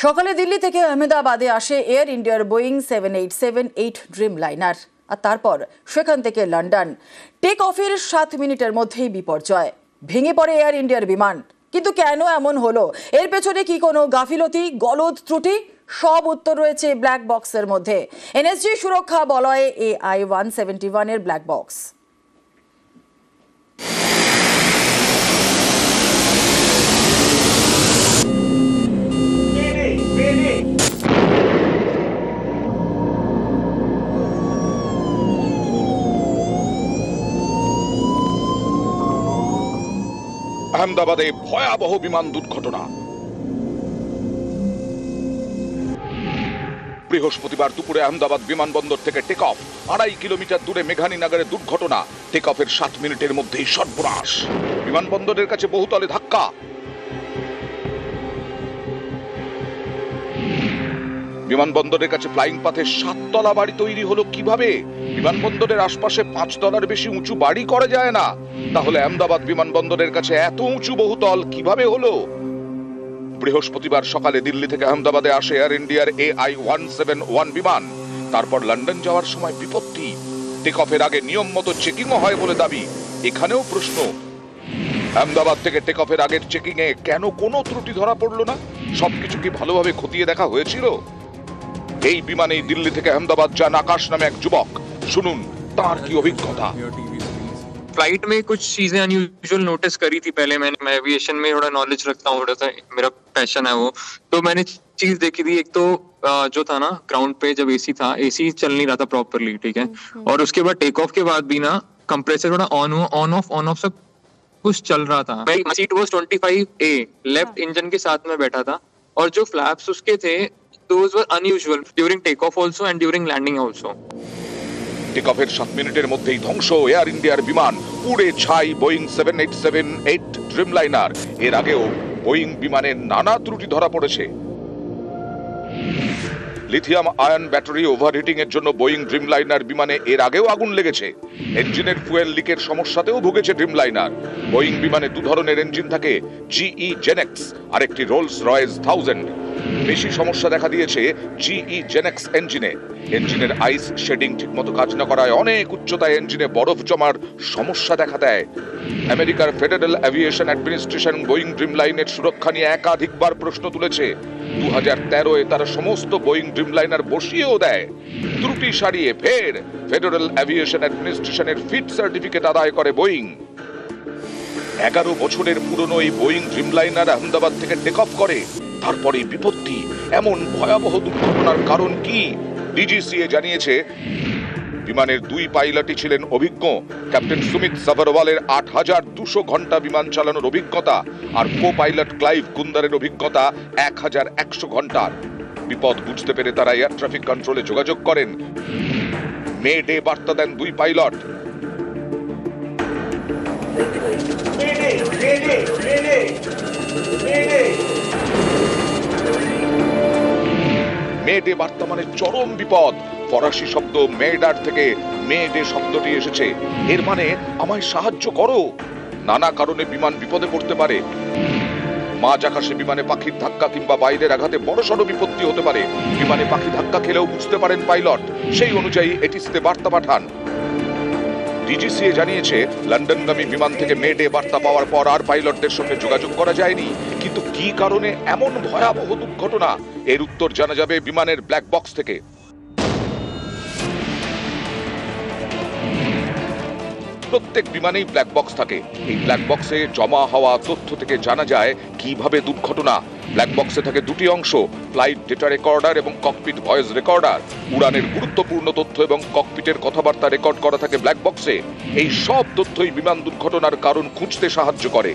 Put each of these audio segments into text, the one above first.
সকালে দিল্লি থেকে আহমেদাবাদে আসে এয়ার ইন্ডিয়ার বোয়িং 787-8 ড্রিম লাইনার, আর তারপর সেখান থেকে লন্ডন। টেক অফের 7 মিনিটের মধ্যেই বিপর্যয়, ভেঙে পড়ে এয়ার ইন্ডিয়ার বিমান। কিন্তু কেন এমন হলো, এর পেছনে কি কোনো গাফিলতি, গলদ, ত্রুটি? সব উত্তর রয়েছে ব্ল্যাক বক্সের মধ্যে। এনএসজি সুরক্ষা বলয়ে AI-171 এর ব্ল্যাক বক্স। আহমেদাবাদে ভয়াবহ বিমান দুর্ঘটনা। বৃহস্পতিবার দুপুরে আহমেদাবাদ বিমানবন্দর থেকে টেক অফ 2.5 কিলোমিটার দূরে মেঘানীনগরে দুর্ঘটনা। টেক অফের 7 মিনিটের মধ্যেই সর্বনাশ। বিমানবন্দরের কাছে বহুতলে ধাক্কা। বিমানবন্দরের কাছে ফ্লাইং পাথে 7 তলা বাড়ি তৈরি হলো কিভাবে? বিমানবন্দরের আশপাশে 5 তলার বেশি উঁচু বাড়ি করা যায় না, তাহলে আহমেদাবাদ বিমানবন্দরের কাছে এত উঁচু বহুতল কিভাবে হলো? বৃহস্পতিবার সকালে দিল্লি থেকে আহমেদাবাদে আসে এয়ার ইন্ডিয়ার AI-171 বিমান। তারপর লন্ডন যাওয়ার সময় বিপত্তি। টেক অফের আগে নিয়ম মতো চেকিংও হয় বলে দাবি। এখানেও প্রশ্ন, আহমেদাবাদ থেকে টেক অফের আগের চেকিং এ কেন কোনো ত্রুটি ধরা পড়লো না? সবকিছু কি ভালোভাবে খতিয়ে দেখা হয়েছিল? এই বিমানেই দিল্লি থেকে আহমেদাবাদ যান আকাশ নামে এক যুবক। শুনুন তার কি অভিজ্ঞতা। फ्लाइट में कुछ चीजें अनयूजुअल नोटिस करी थी। पहले मैं एविएशन में थोड़ा नॉलेज रखता हूँ, थोड़ा सा मेरा पैशन है वो, तो मैंने चीज देखी थी। एक तो जो था ना, ग्राउंड पे जब एसी था, एसी चल नहीं रहा था प्रॉपरली, ठीक है। और उसके बाद टेक ऑफ के बाद भी ना कंप्रेसर थोड़ा ऑन ऑफ सब कुछ चल रहा था। मेरी seat was 25A, left engine के साथ में बैठा था, और जो फ्लैप्स उसके थे those were unusual during takeoff also and during landing also. Take অফের 7 মিনিটের মধ্যেই ধ্বংস এয়ার ইন্ডিয়ার বিমান, পুড়ে ছাই বোয়িং 787-8 ড্রিম লাইনার। এর আগেও বোয়িং বিমানের নানা ত্রুটি ধরা পড়েছে। লিথিয়াম আয়ন ব্যাটারি ওভারহিটিং এর জন্য বোয়িং ড্রিম লাইনার বিমানে এর আগেও আগুন লেগেছে। ইঞ্জিনের ফুয়েল লিকের সমস্যাতেও ভুগেছে ড্রিম লাইনার। বোয়িং বিমানে 2 ধরনের ইঞ্জিন থাকে, GE জেনেক্স আর একটি রোলস রয়েস 1000। বেশি সমস্যা দেখা দিয়েছে GE জেনেক্স ইঞ্জিনে। ইঞ্জিনের আইস শেডিং ঠিকমতো কাজ না করায় অনেক উচ্চতায় ইঞ্জিনে বরফ জমার সমস্যা দেখা দেয়। আমেরিকার federal aviation administration Boeing dream লাইনের সুরক্ষা নিয়ে একাধিকবার প্রশ্ন তুলেছে। 2013-এ তারা সমস্ত বোয়িং ড্রিম লাইনার বসিয়েও দেয়। ত্রুটি সারিয়ে ফের ফেডারেল এভিয়েশন অ্যাডমিনিস্ট্রেশনের ফিট সার্টিফিকেট আদায় করে বোয়িং। 11 বছরের পুরনো এই বোয়িং ড্রিম লাইনার আহমেদাবাদ থেকে টেক অফ করে। তারপরে বিপত্তি। এমন ভয়াবহ দুর্ঘটনার কারণ কি? ডিজিসিএ জানিয়েছে বিমানের 2 পাইলটই ছিলেন অভিজ্ঞ। ক্যাপ্টেন সুমিত সাভারওয়ালের 8200 ঘন্টা বিমান চালানোর অভিজ্ঞতা, আর কো পাইলট ক্লাইভ কুন্দারের অভিজ্ঞতা 1100 ঘন্টার। বিপদ বুঝতে পেরে তারা এয়ার ট্রাফিক কন্ট্রোলে যোগাযোগ করেন। মে ডে বার্তা দেন 2 পাইলট। মে ডে বার্তা মানে চরম বিপদ। ফরাসি শব্দ মেডার থেকে মে ডে শব্দটি এসেছে। এর মানে আমায় সাহায্য করো। নানা কারণে বিমান বিপদে পড়তে পারে। মাঝ আকাশে বিমানে পাখির ধাক্কা কিংবা বাইরের আঘাতে বড়সড় বিপত্তি হতে পারে। বিমানে পাখি ধাক্কা খেলেও বুঝতে পারেন পাইলট, সেই অনুযায়ী এটিসিতে বার্তা পাঠান। ডিজিসিএ জানিয়েছে লন্ডনগামী বিমান থেকে মে ডে বার্তা পাওয়ার পর আর পাইলটদের সঙ্গে যোগাযোগ করা যায়নি। কিন্তু কি কারণে এমন ভয়াবহ দুর্ঘটনা, এর উত্তর জানা যাবে বিমানের ব্ল্যাক বক্স থেকে। প্রত্যেক বিমানেই ব্ল্যাক বক্স থাকে। এই ব্ল্যাক বক্সে জমা হওয়া তথ্য থেকে জানা যায় কিভাবে দুর্ঘটনা। ব্ল্যাক বক্সে থাকে 2টি অংশ, ফ্লাইট ডেটা রেকর্ডার এবং ককপিট ভয়েস রেকর্ডার। উড়ানের গুরুত্বপূর্ণ তথ্য এবং ককপিটের কথাবার্তা রেকর্ড করা থাকে ব্ল্যাক বক্সে। এই সব তথ্যই বিমান দুর্ঘটনার কারণ খুঁজতে সাহায্য করে।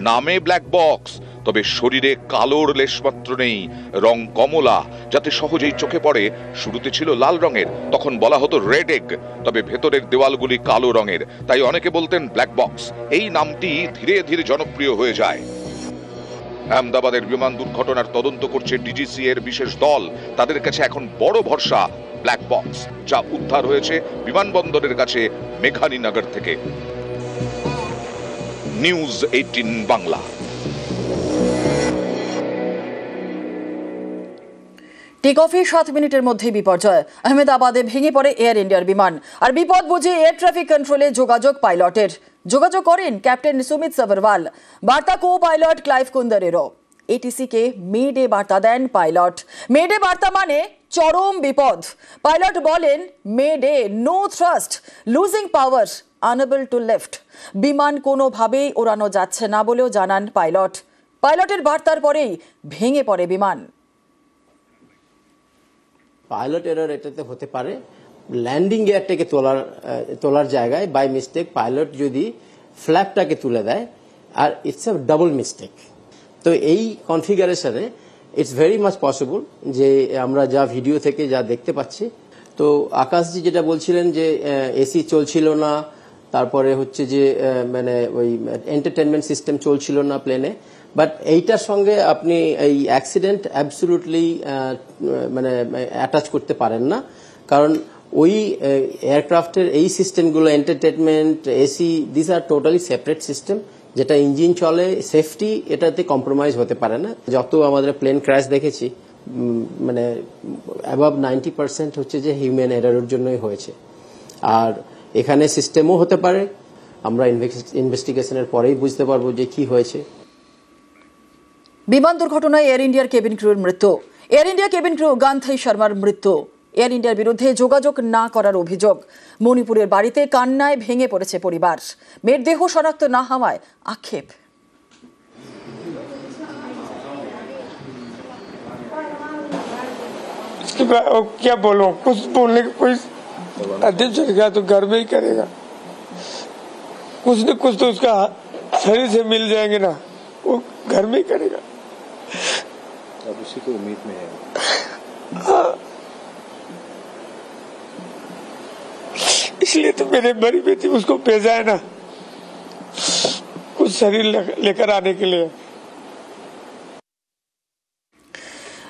নামে ব্ল্যাক বক্স, তবে শরীরে কালোর লেশমাত্র নেই, রং কমলা, যাতে সহজেই চোখে পড়ে। শুরুতে ছিল লাল রঙের, তখন বলা হতো রেড এগ, তবে ভেতরের দেওয়ালগুলি কালো রঙের, তাই অনেকে বলতেন ব্ল্যাক বক্স। এই নামটি ধীরে ধীরে জনপ্রিয় হয়ে যায়। আহমেদাবাদের বিমান দুর্ঘটনার তদন্ত করছে ডিজিসি এর বিশেষ দল। তাদের কাছে এখন বড় ভরসা ব্ল্যাক বক্স, যা উদ্ধার হয়েছে বিমানবন্দরের কাছে মেঘানীনগর থেকে। নিউজ 18 বাংলা। টেক অফে 7 মিনিটের মধ্যে বিপর্যয়। আহমেদাবাদে ভেঙে পড়ে এয়ার ইন্ডিয়ার বিমান। আর বিপদ বুঝে এয়ার ট্রাফিক কন্ট্রোলে যোগাযোগ পাইলটের। যোগাযোগ করেন ক্যাপ্টেন সুমিত সাবরওয়াল, বার্তা কো পাইলট ক্লাইভ কুন্দারেরও। এটিসি কে মেডে বার্তা দেন পাইলট। মেডে বার্তা মানে চরম বিপদ। পাইলট বলেন mayday, no thrust, losing power, unable to lift. বিমান কোনোভাবেই ওড়ানো যাচ্ছে না বলেও জানান পাইলট। পাইলটের বার্তার পরেই ভেঙে পড়ে বিমান। পাইলট এরর এটাতে হতে পারে, ল্যান্ডিং গিয়ারটাকে তোলার জায়গায় বাই মিস্টেক পাইলট যদি ফ্ল্যাপটাকে তুলে দেয়, আর ইটস এ ডাবল মিস্টেক। তো এই কনফিগারেশনে ইটস ভেরি মাচ পসিবল যে আমরা যা ভিডিও থেকে যা দেখতে পাচ্ছি। তো আকাশজি যেটা বলছিলেন যে এসি চলছিল না, তারপরে হচ্ছে যে মানে ওই এন্টারটেনমেন্ট সিস্টেম চলছিল না প্লেনে, বাট এইটার সঙ্গে আপনি এই অ্যাক্সিডেন্ট অ্যাবসলিউটলি মানে অ্যাটাচ করতে পারেন না, কারণ ওই এয়ারক্রাফটের এই সিস্টেমগুলো এন্টারটেনমেন্ট, এসি, দিস আর টোটালি সেপারেট সিস্টেম। যেটা ইঞ্জিন চলে, সেফটি এটাতে কম্প্রোমাইজ হতে পারে না। যত আমাদের প্লেন ক্র্যাশ দেখেছি, মানে অ্যাবাভ 90% হচ্ছে যে হিউম্যান এরারের জন্যই হয়েছে। আর এখানে সিস্টেমও হতে পারে, আমরা ইনভেস্টিগেশনের পরেই বুঝতে পারবো যে কি হয়েছে। বিমান দুর্ঘটনায় এয়ার ইন্ডিয়ার কেবিন ক্রুর মৃত্যু। এয়ার ইন্ডিয়া কেবিন ক্রু গান্থাই শর্মার মৃত্যু। এয়ার ইন্ডিয়ার বিরুদ্ধে যোগাযোগ না করার অভিযোগ। মণিপুরের বাড়িতে কান্নায় ভেঙে পড়েছে পরিবার। মেয়ের দেহ শনাক্ত না হওয়ায় আক্ষেপ। क्या बोलो, कुछ बोलने का कोई अध्यक्ष चल गया तो घर में ही करेगा, कुछ न कुछ तो उसका शरीर से मिल जाएंगे ना, वो घर में ही करेगा। अब उसी को उम्मीद में है। इसलिए तो मेरे बड़ी बेटी उसको भेजा है ना, कुछ शरीर लेकर आने के लिए।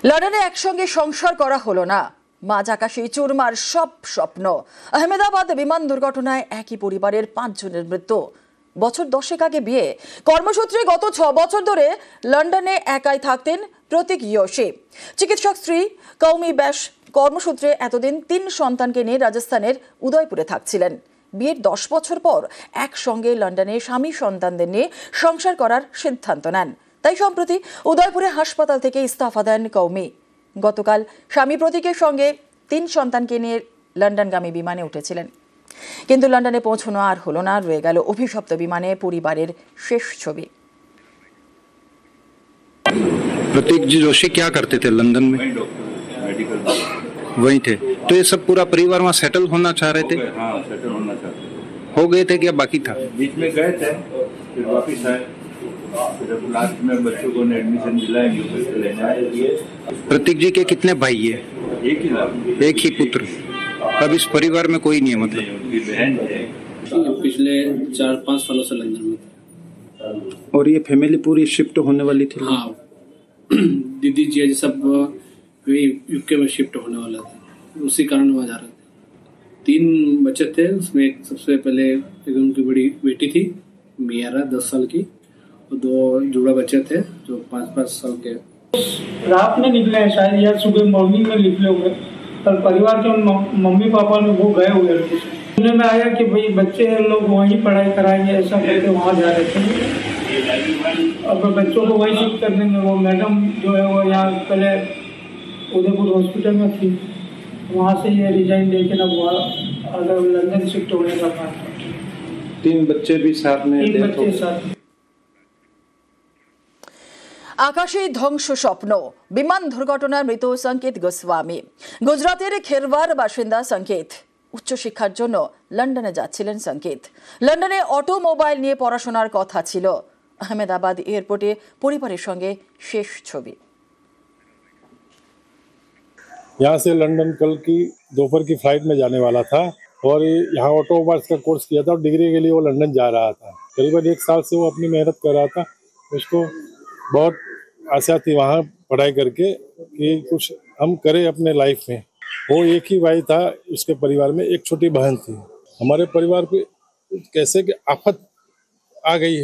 লন্ডনে একসঙ্গে সংসার করা হলো না, মাঝ আকাশে চুরমার সব স্বপ্ন। আহমেদাবাদ বিমান দুর্ঘটনায় একই পরিবারের 5 জনের মৃত্যু। বছর 10 আগে বিয়ে। কর্মসূত্রে গত 6 বছর ধরে লন্ডনে একাই থাকতেন প্রতীক ইয়োশি। চিকিৎসক স্ত্রী কৌমি ব্যাস কর্মসূত্রে এতদিন 3 সন্তানকে নিয়ে রাজস্থানের উদয়পুরে থাকছিলেন। বিয়ের 10 বছর পর একসঙ্গে লন্ডনে স্বামী সন্তানদের নিয়ে সংসার করার সিদ্ধান্ত নেন। তাই সম্প্রতি উদয়পুরে হাসপাতাল থেকে ইস্তফা দেন কৌমি। গতকাল স্বামী প্রতীকের সঙ্গে 3 সন্তানকে নিয়ে লন্ডনগামী বিমানে উঠেছিলেন, কিন্তু লন্ডনে পৌঁছানো আর হলো না। রয়ে গেল অভিশপ্ত বিমানে পরিবারের শেষ ছবি। प्रतीक जी जोशी क्या करते थे लंदन में? मेडिकल वहीं थे। तो ये सब पूरा परिवार वहाँ सेटल होना चाह रहे थे? हाँ, सेटल होना चाहते थे। हो गए थे क्या बाकी था? बीच में गए थे, फिर वापिस आए, फिर अब लास्ट में बच्चों को एडमिशन दिलाए, यूनिवर्सिटी लेने आए। प्रतीक जी के कितने भाई है? एक ही लाभ, एक ही पुत्र। अब इस परिवार में कोई नहीं है मतलब? उनकी बहन है। पिछले 4-5 सालों से लंदन में थे। और ये फैमिली पूरी शिफ्ट होने वाली थी? हाँ, दीदी जी सब यूके में शिफ्ट होने वाला था, उसी कारण वहाँ जा रहे थे। 3 बच्चे थे, उसमें सबसे पहले एक उनकी बड़ी बेटी थी मियारा 10 साल की, और 2 जुड़ा बच्चे थे जो 5-5 साल के। रात में निकले हैं शायद, या सुबह मॉर्निंग में निकले हुए, और परिवार के मम्मी पापा ने वो गए हुए थे। सुनने में आया कि भाई बच्चे लोग वहीं पढ़ाई कराएंगे, ऐसा करके वहाँ जा रहे थे। अब बच्चों को वहीं शिफ्ट कर देंगे। वो मैडम जो है वो यहाँ पहले उदयपुर हॉस्पिटल में थी, वहाँ से ये रिजाइन देके ना वहाँ अगर लंदन शिफ्ट होने का था। 3 बच्चे भी साथ में? 3 बच्चे साथ। আকাশে ধ্বংস স্বপ্ন। বিমান দুর্ঘটনায় মৃত সংকেত গোস্বামী। গুজরাতের খেরওয়ার বাসিন্দা সংকেত। উচ্চশিক্ষার জন্য লন্ডনে যাচ্ছিলেন সংকেত। লন্ডনে অটোমোবাইল নিয়ে পড়াশোনার কথা ছিল। আহমেদাবাদ এয়ারপোর্টে পরিবারের সঙ্গে শেষ ছবি। यहाँ से लंदन कल की दोपहर की फ्लाइट में जाने वाला था, और यहाँ ऑटोमोबाइल्स का कोर्स किया था, और डिग्री के लिए वो लंदन जा रहा था। करीबन 1 साल से वो अपनी मेहनत कर रहा था। उसको बहुत आशा थी वहाँ पढ़ाई करके कि कुछ हम करें अपने लाइफ में। वो एक ही भाई था, उसके परिवार में एक छोटी बहन थी। हमारे परिवार पे कैसे कि आफत आ गई